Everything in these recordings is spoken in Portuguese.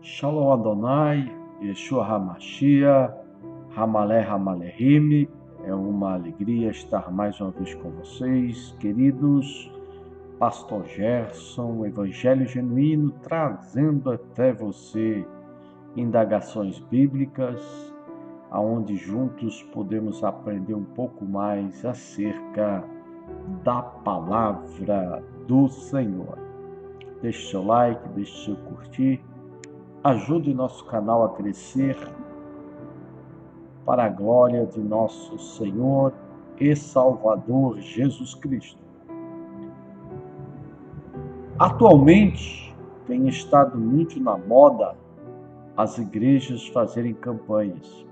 Shalom Adonai, Yeshua HaMashiach, Hamalé Hamalehim. É uma alegria estar mais uma vez com vocês, queridos. Pastor Gerson, o Evangelho Genuíno, trazendo até você indagações bíblicas, aonde juntos podemos aprender um pouco mais acerca da palavra do Senhor. Deixe seu like, deixe seu curtir. Ajude nosso canal a crescer para a glória de nosso Senhor e Salvador Jesus Cristo. Atualmente, tem estado muito na moda as igrejas fazerem campanhas.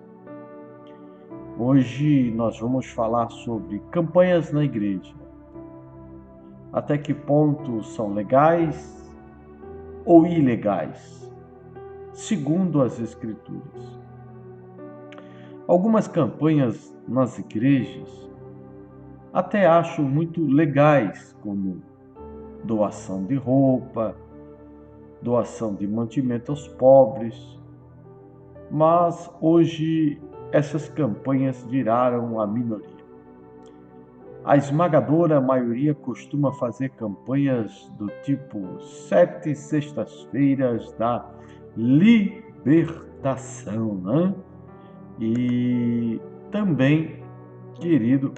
Hoje nós vamos falar sobre campanhas na igreja. Até que ponto são legais ou ilegais, segundo as Escrituras. Algumas campanhas nas igrejas até acho muito legais, como doação de roupa, doação de mantimento aos pobres, mas hoje essas campanhas viraram a minoria. A esmagadora maioria costuma fazer campanhas do tipo 7 sextas-feiras da libertação, né? E também, querido,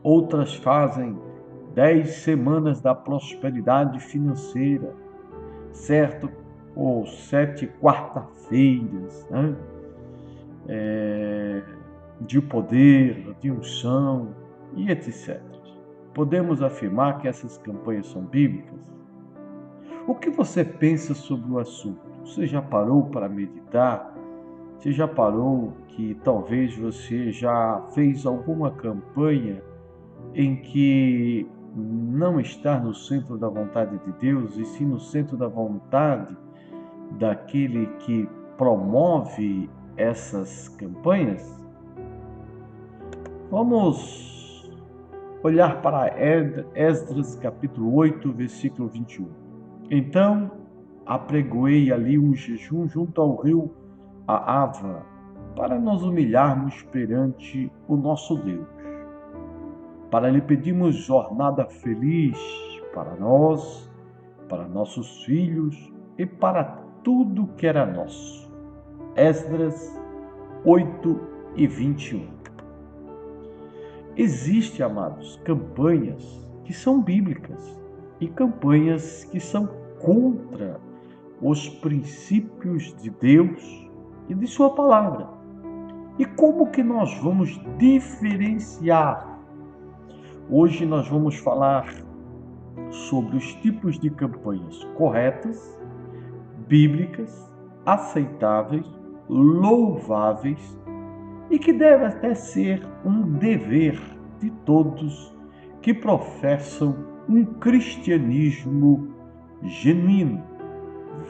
outras fazem 10 semanas da prosperidade financeira, certo? Ou 7 quarta-feiras, né? De poder, de unção e etc. Podemos afirmar que essas campanhas são bíblicas? O que você pensa sobre o assunto? Você já parou para meditar? Você já parou que talvez você já fez alguma campanha em que não está no centro da vontade de Deus, e sim no centro da vontade daquele que promove essas campanhas? Vamos olhar para Esdras capítulo 8, versículo 21. Então apregoei ali um jejum junto ao rio Ava, para nos humilharmos perante o nosso Deus, para lhe pedirmos jornada feliz para nós, para nossos filhos e para tudo que era nosso. Esdras 8 e 21. Existem, amados, campanhas que são bíblicas e campanhas que são contra os princípios de Deus e de sua palavra. E como que nós vamos diferenciar? Hoje nós vamos falar sobre os tipos de campanhas corretas, bíblicas, aceitáveis, louváveis e que deve até ser um dever de todos que professam um cristianismo genuíno,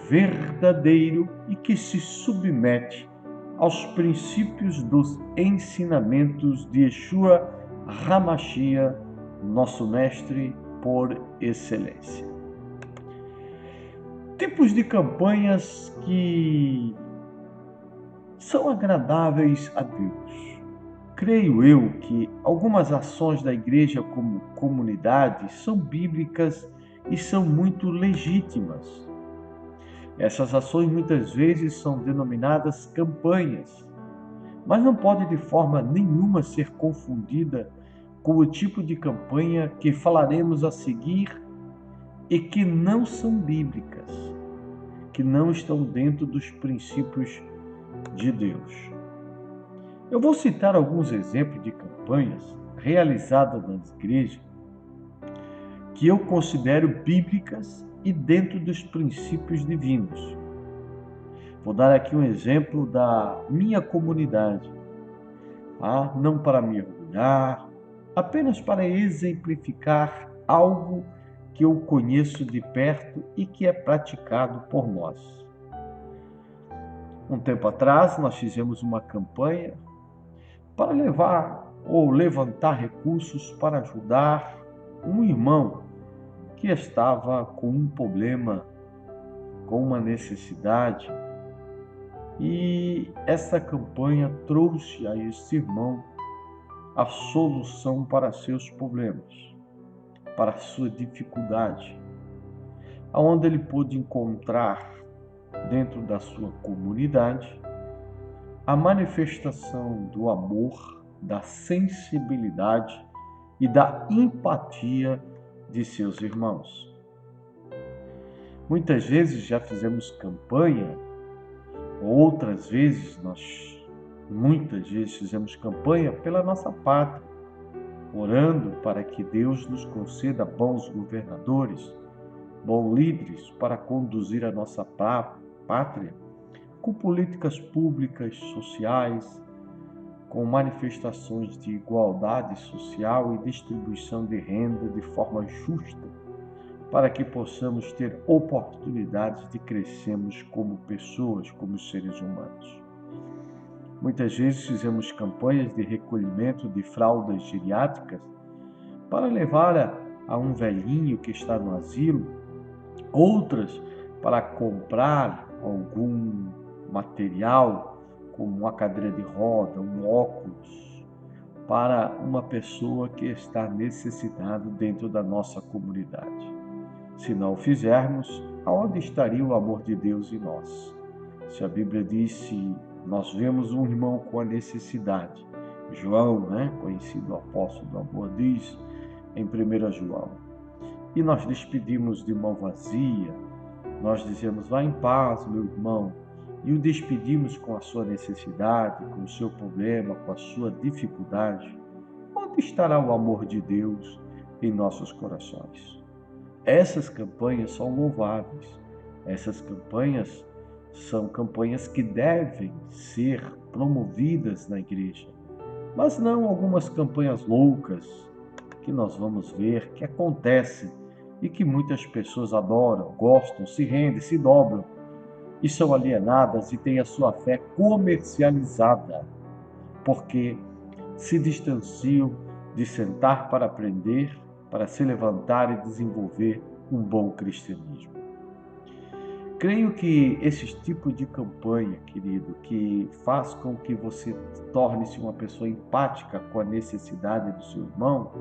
verdadeiro e que se submete aos princípios dos ensinamentos de Yeshua HaMashiach, nosso mestre por excelência. Tipos de campanhas que são agradáveis a Deus. Creio eu que algumas ações da igreja como comunidade são bíblicas e são muito legítimas. Essas ações muitas vezes são denominadas campanhas, mas não pode de forma nenhuma ser confundida com o tipo de campanha que falaremos a seguir e que não são bíblicas, que não estão dentro dos princípios de Deus. Eu vou citar alguns exemplos de campanhas realizadas nas igrejas que eu considero bíblicas e dentro dos princípios divinos. Vou dar aqui um exemplo da minha comunidade, não para me orgulhar, apenas para exemplificar algo que eu conheço de perto e que é praticado por nós. Um tempo atrás, nós fizemos uma campanha para levantar recursos para ajudar um irmão que estava com um problema com uma necessidade, e essa campanha trouxe a esse irmão a solução para seus problemas, para a sua dificuldade, aonde ele pôde encontrar dentro da sua comunidade a manifestação do amor, da sensibilidade e da empatia de seus irmãos. Muitas vezes já fizemos campanha, outras vezes muitas vezes fizemos campanha pela nossa pátria, orando para que Deus nos conceda bons governadores, bons líderes para conduzir a nossa pátria com políticas públicas, sociais, com manifestações de igualdade social e distribuição de renda de forma justa, para que possamos ter oportunidades de crescermos como pessoas, como seres humanos. Muitas vezes fizemos campanhas de recolhimento de fraldas geriátricas para levar a um velhinho que está no asilo, outras para comprar algum material, como uma cadeira de roda, um óculos, para uma pessoa que está necessitada dentro da nossa comunidade. Se não o fizermos, aonde estaria o amor de Deus em nós? Se a Bíblia diz, se nós vemos um irmão com a necessidade, João, conhecido apóstolo do amor, diz em 1 João, e nós despedimos de mão vazia, nós dizemos, vá em paz, meu irmão, e o despedimos com a sua necessidade, com o seu problema, com a sua dificuldade, onde estará o amor de Deus em nossos corações? Essas campanhas são louváveis, essas campanhas são campanhas que devem ser promovidas na igreja, mas não algumas campanhas loucas que nós vamos ver que acontecem e que muitas pessoas adoram, gostam, se rendem, se dobram e são alienadas e têm a sua fé comercializada, porque se distanciam de sentar para aprender, para se levantar e desenvolver um bom cristianismo. Creio que esses tipos de campanha, querido, que faz com que você torne-se uma pessoa empática com a necessidade do seu irmão,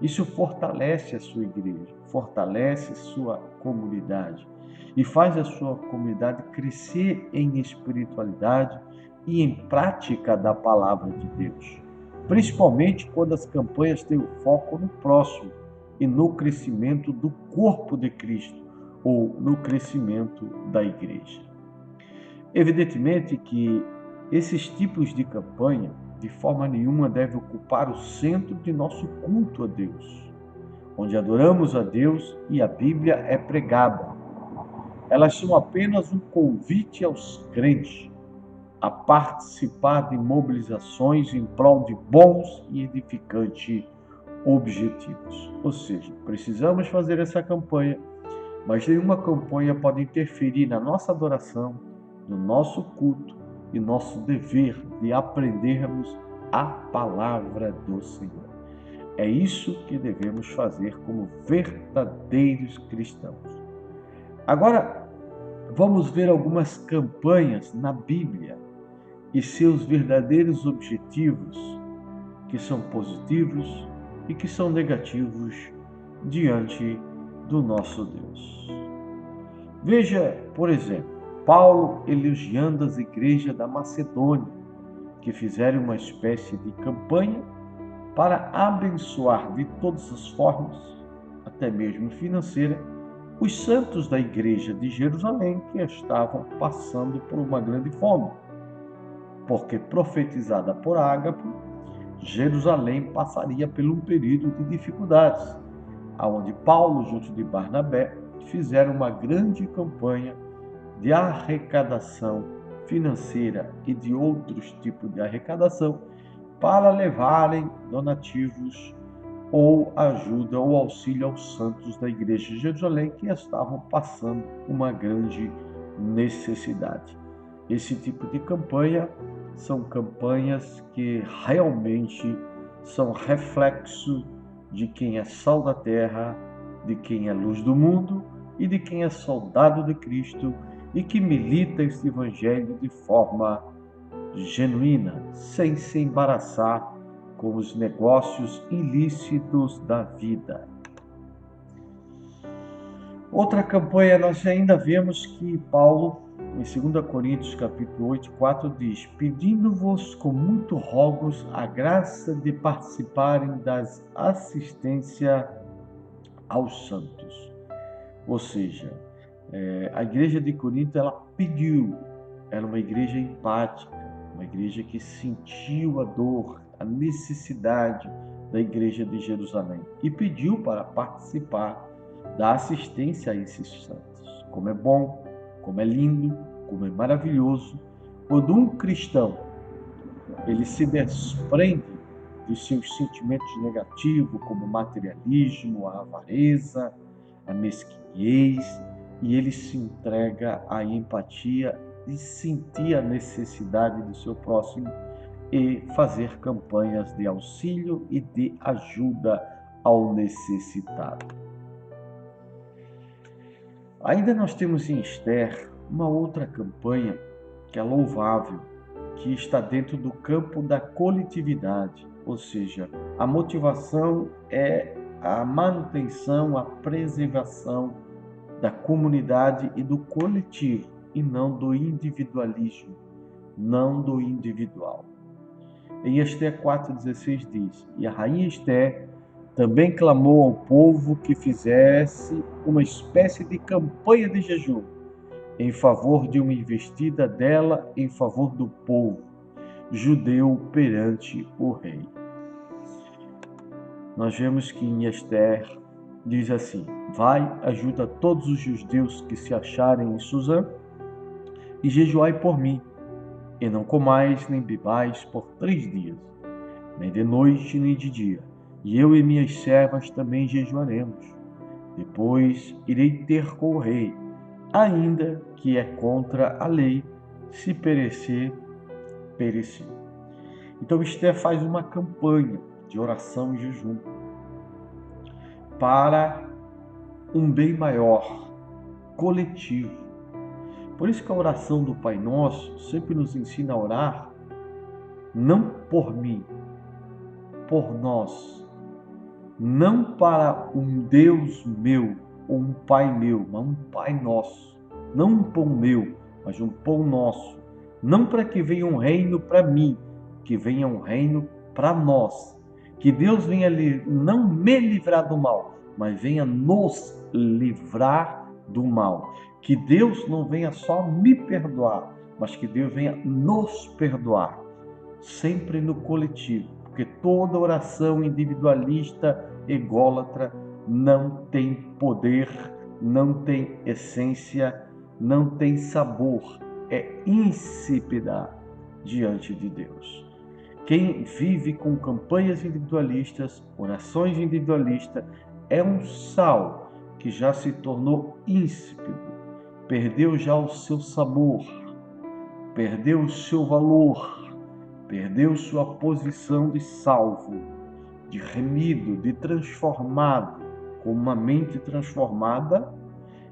isso fortalece a sua igreja, fortalece a sua comunidade e faz a sua comunidade crescer em espiritualidade e em prática da palavra de Deus. Principalmente quando as campanhas têm o foco no próximo e no crescimento do corpo de Cristo, ou no crescimento da igreja. Evidentemente que esses tipos de campanha, de forma nenhuma, devem ocupar o centro de nosso culto a Deus, onde adoramos a Deus e a Bíblia é pregada. Elas são apenas um convite aos crentes a participar de mobilizações em prol de bons e edificantes objetivos. Ou seja, precisamos fazer essa campanha, mas nenhuma campanha pode interferir na nossa adoração, no nosso culto e nosso dever de aprendermos a palavra do Senhor. É isso que devemos fazer como verdadeiros cristãos. Agora, vamos ver algumas campanhas na Bíblia e seus verdadeiros objetivos, que são positivos e que são negativos diante do nosso Deus. Veja, por exemplo, Paulo elogiando as igrejas da Macedônia, que fizeram uma espécie de campanha para abençoar de todas as formas, até mesmo financeira, os santos da igreja de Jerusalém que estavam passando por uma grande fome, porque profetizada por Ágapo, Jerusalém passaria por um período de dificuldades, onde Paulo, junto de Barnabé, fizeram uma grande campanha de arrecadação financeira e de outros tipos de arrecadação para levarem donativos ou ajuda ou auxílio aos santos da igreja de Jerusalém que estavam passando uma grande necessidade. Esse tipo de campanha são campanhas que realmente são reflexo de quem é sal da terra, de quem é luz do mundo e de quem é soldado de Cristo e que milita esse evangelho de forma genuína, sem se embaraçar com os negócios ilícitos da vida. Outra campanha, nós ainda vemos que Paulo, em 2 Coríntios capítulo 8, 4, diz: pedindo-vos com muito rogos a graça de participarem das assistências aos santos. Ou seja, a igreja de Corinto, ela pediu, era uma igreja empática, uma igreja que sentiu a dor, a necessidade da igreja de Jerusalém e pediu para participar da assistência a esses santos. Como é bom, como é lindo, como é maravilhoso quando um cristão ele se desprende dos seus sentimentos negativos, como o materialismo, a avareza, a mesquinhez, e ele se entrega à empatia e sentir a necessidade do seu próximo e fazer campanhas de auxílio e de ajuda ao necessitado. Ainda nós temos em Esther uma outra campanha que é louvável, que está dentro do campo da coletividade, ou seja, a motivação é a manutenção, a preservação da comunidade e do coletivo, e não do individualismo, não do individual. Em Esther 4,16 diz: e a rainha Esther também clamou ao povo que fizesse uma espécie de campanha de jejum em favor de uma investida dela em favor do povo judeu perante o rei. Nós vemos que em Esther diz assim: vai, ajuda todos os judeus que se acharem em Suzã e jejuai por mim, e não comais nem bebais por 3 dias, nem de noite nem de dia, e eu e minhas servas também jejuaremos. Depois irei ter com o rei, ainda que é contra a lei, se perecer, pereci. Então Esther faz uma campanha de oração e jejum para um bem maior, coletivo. Por isso que a oração do Pai Nosso sempre nos ensina a orar não por mim, por nós, não para um Deus meu ou um Pai meu, mas um Pai nosso, não um pão meu, mas um pão nosso, não para que venha um reino para mim, que venha um reino para nós, que Deus venha não me livrar do mal, mas venha nos livrar do mal, que Deus não venha só me perdoar, mas que Deus venha nos perdoar, sempre no coletivo, porque toda oração individualista, ególatra, não tem poder, não tem essência, não tem sabor, é insípida diante de Deus. Quem vive com campanhas individualistas, orações individualistas, é um sal que já se tornou insípido, perdeu já o seu sabor, perdeu o seu valor, perdeu sua posição de salvo, de remido, de transformado, com uma mente transformada,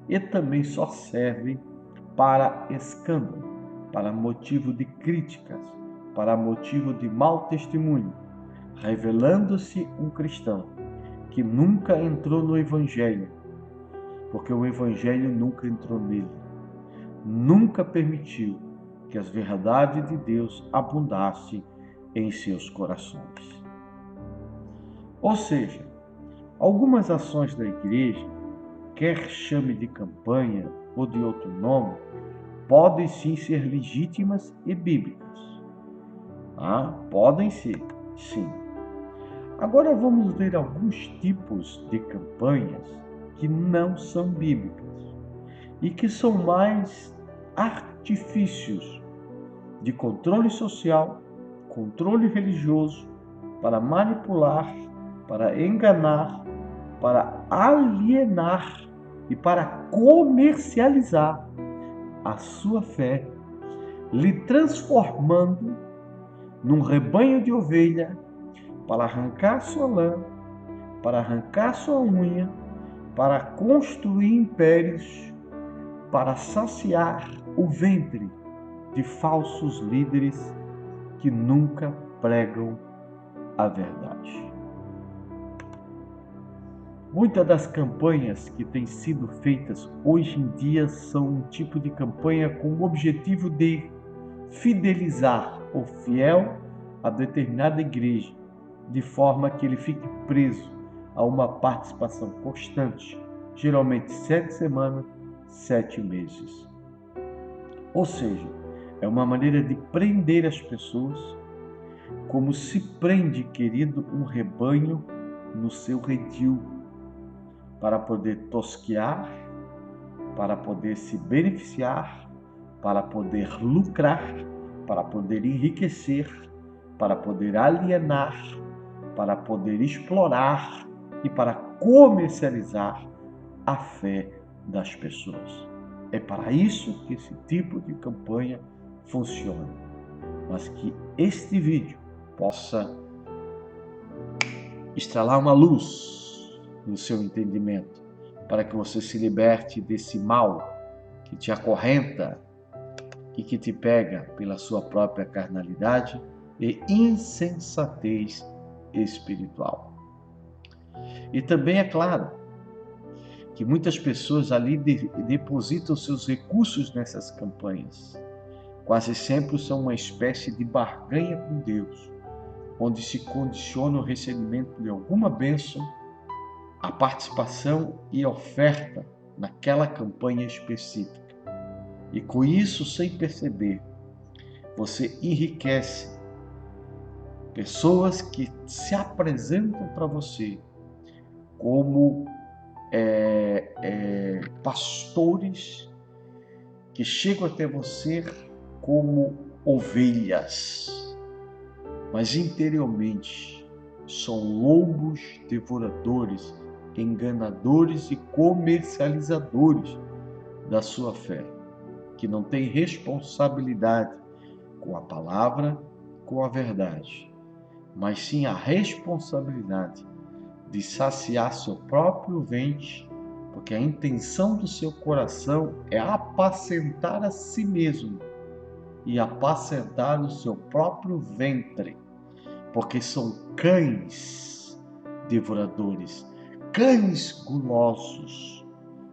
e também só serve para escândalo, para motivo de críticas, para motivo de mau testemunho, revelando-se um cristão que nunca entrou no Evangelho, porque o Evangelho nunca entrou nele, nunca permitiu que as verdades de Deus abundassem em seus corações. Ou seja, algumas ações da igreja, quer chame de campanha ou de outro nome, podem sim ser legítimas e bíblicas. Podem ser, sim. Agora vamos ver alguns tipos de campanhas que não são bíblicas e que são mais artifícios de controle social, controle religioso, para manipular, para enganar, para alienar e para comercializar a sua fé, lhe transformando num rebanho de ovelha para arrancar sua lã, para arrancar sua unha, para construir impérios, para saciar o ventre de falsos líderes que nunca pregam a verdade. Muitas das campanhas que têm sido feitas hoje em dia são um tipo de campanha com o objetivo de fidelizar o fiel a determinada igreja, de forma que ele fique preso a uma participação constante, geralmente 7 semanas, 7 meses. Ou seja, é uma maneira de prender as pessoas, como se prende, querido, um rebanho no seu redil, para poder tosquear, para poder se beneficiar, para poder lucrar, para poder enriquecer, para poder alienar, para poder explorar e para comercializar a fé das pessoas. É para isso que esse tipo de campanha funciona. Mas que este vídeo possa estralar uma luz no seu entendimento, para que você se liberte desse mal que te acorrenta e que te pega pela sua própria carnalidade e insensatez espiritual. E também é claro que muitas pessoas ali depositam seus recursos nessas campanhas. Quase sempre são uma espécie de barganha com Deus, onde se condiciona o recebimento de alguma bênção, a participação e oferta naquela campanha específica. E com isso, sem perceber, você enriquece pessoas que se apresentam para você como pastores que chegam até você como ovelhas, mas interiormente são lobos devoradores, enganadores e comercializadores da sua fé, que não tem responsabilidade com a palavra, com a verdade, mas sim a responsabilidade de saciar seu próprio ventre, porque a intenção do seu coração é apacentar a si mesmo e apacentar o seu próprio ventre, porque são cães devoradores, cães gulosos,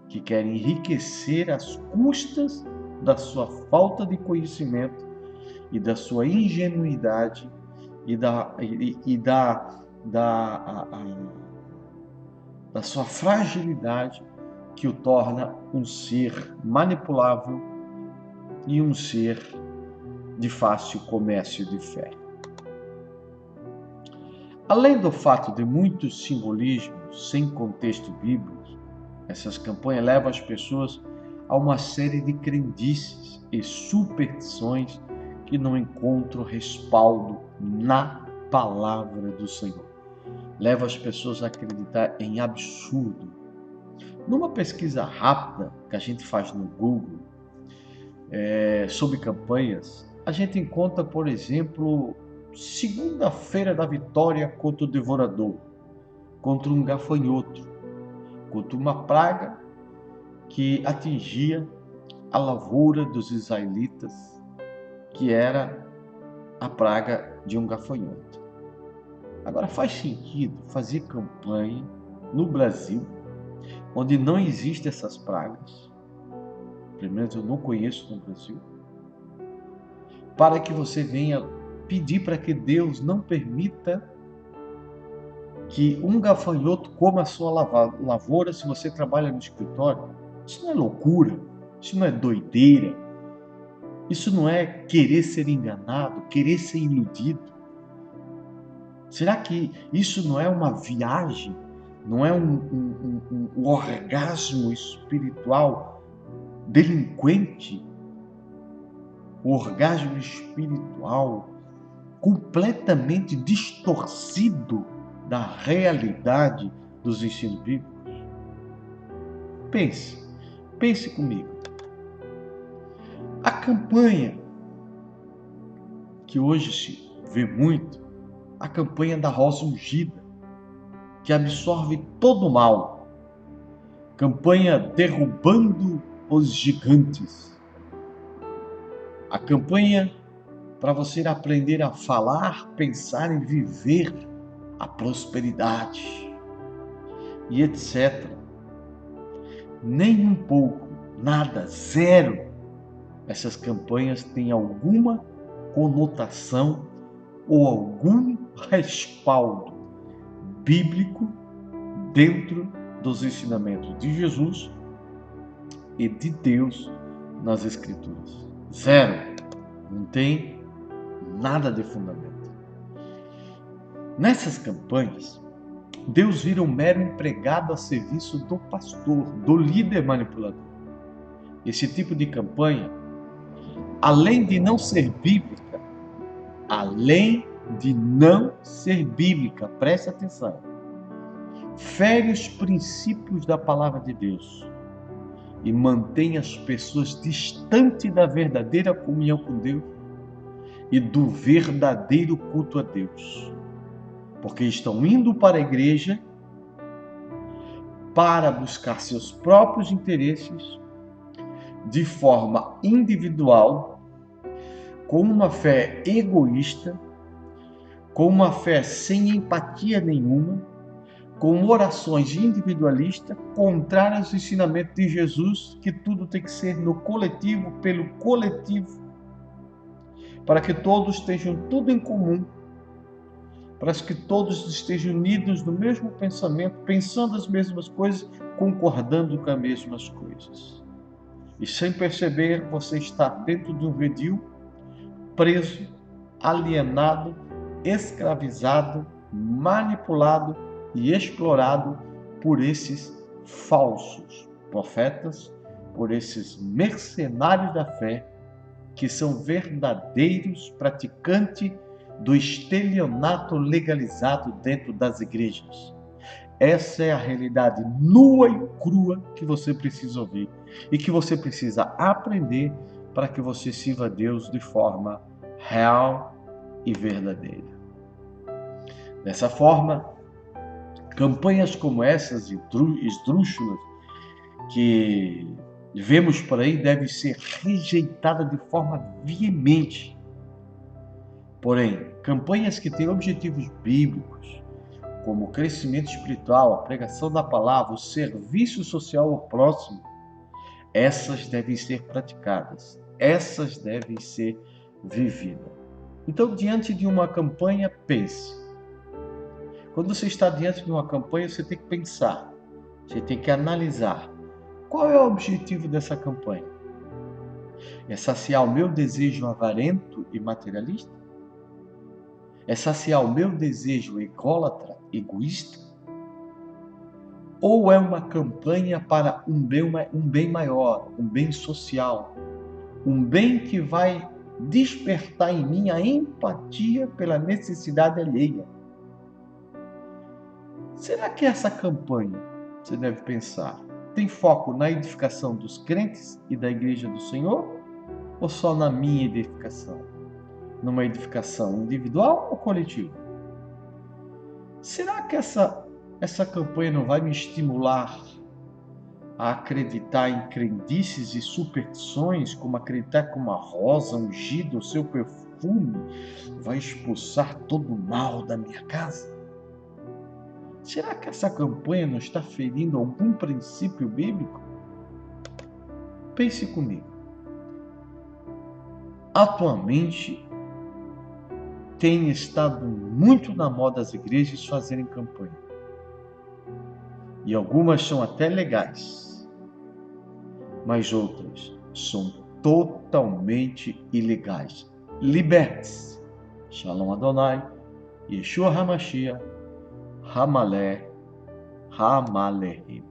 que querem enriquecer às custas da sua falta de conhecimento e da sua ingenuidade e da sua fragilidade, que o torna um ser manipulável e um ser de fácil comércio de fé. Além do fato de muitos simbolismos sem contexto bíblico, essas campanhas levam as pessoas a uma série de crendices e superstições que não encontram respaldo na palavra do Senhor. Leva as pessoas a acreditar em absurdo. Numa pesquisa rápida que a gente faz no Google sobre campanhas, a gente encontra, por exemplo, segunda-feira da vitória contra o devorador, contra um gafanhoto, contra uma praga que atingia a lavoura dos israelitas, que era a praga de um gafanhoto. Agora, faz sentido fazer campanha no Brasil, onde não existem essas pragas, pelo menos eu não conheço no Brasil, para que você venha pedir para que Deus não permita que um gafanhoto coma a sua lavoura se você trabalha no escritório? Isso não é loucura, isso não é doideira, isso não é querer ser enganado, querer ser iludido. Será que isso não é uma viagem, não é um orgasmo espiritual delinquente? Um orgasmo espiritual completamente distorcido da realidade dos ensinos bíblicos? Pense comigo. A campanha que hoje se vê muito, a campanha da rosa ungida, que absorve todo o mal, campanha Derrubando os Gigantes, a campanha para você aprender a falar, pensar e viver a prosperidade e etc. Nem um pouco, nada, zero. Essas campanhas têm alguma conotação ou algum respaldo bíblico dentro dos ensinamentos de Jesus e de Deus nas Escrituras. Zero. Não tem nada de fundamento. Nessas campanhas, Deus vira um mero empregado a serviço do pastor, do líder manipulador. Esse tipo de campanha, além de não ser bíblica, preste atenção, fere os princípios da palavra de Deus e mantém as pessoas distantes da verdadeira comunhão com Deus e do verdadeiro culto a Deus, porque estão indo para a igreja para buscar seus próprios interesses de forma individual, com uma fé egoísta, com uma fé sem empatia nenhuma, com orações individualistas, contrárias ao ensinamento de Jesus, que tudo tem que ser no coletivo, pelo coletivo, para que todos estejam tudo em comum, para que todos estejam unidos no mesmo pensamento, pensando as mesmas coisas, concordando com as mesmas coisas. E sem perceber, você está dentro de um redil, preso, alienado, escravizado, manipulado e explorado por esses falsos profetas, por esses mercenários da fé, que são verdadeiros praticantes do estelionato legalizado dentro das igrejas. Essa é a realidade nua e crua que você precisa ouvir e que você precisa aprender para que você sirva a Deus de forma real e verdadeira. Dessa forma, campanhas como essas esdrúxulas que vemos por aí devem ser rejeitadas de forma veemente. Porém, campanhas que têm objetivos bíblicos, como o crescimento espiritual, a pregação da palavra, o serviço social ao próximo, essas devem ser praticadas, essas devem ser vividas. Então, diante de uma campanha, pense. Quando você está diante de uma campanha, você tem que pensar, você tem que analisar. Qual é o objetivo dessa campanha? É saciar o meu desejo avarento e materialista? É saciar o meu desejo ególatra, egoísta? Ou é uma campanha para um bem maior, um bem social, um bem que vai despertar em mim a empatia pela necessidade alheia? Será que essa campanha, você deve pensar, tem foco na edificação dos crentes e da Igreja do Senhor? Ou só na minha edificação? Numa edificação individual ou coletiva? Será que essa campanha não vai me estimular a acreditar em crendices e superstições, como acreditar que uma rosa ungida, o seu perfume, vai expulsar todo o mal da minha casa? Será que essa campanha não está ferindo algum princípio bíblico? Pense comigo. Atualmente, tem estado muito na moda as igrejas fazerem campanha. E algumas são até legais, mas outras são totalmente ilegais. Liberte-se. Shalom Adonai, Yeshua HaMashiach, Hamalé, Hamalehim.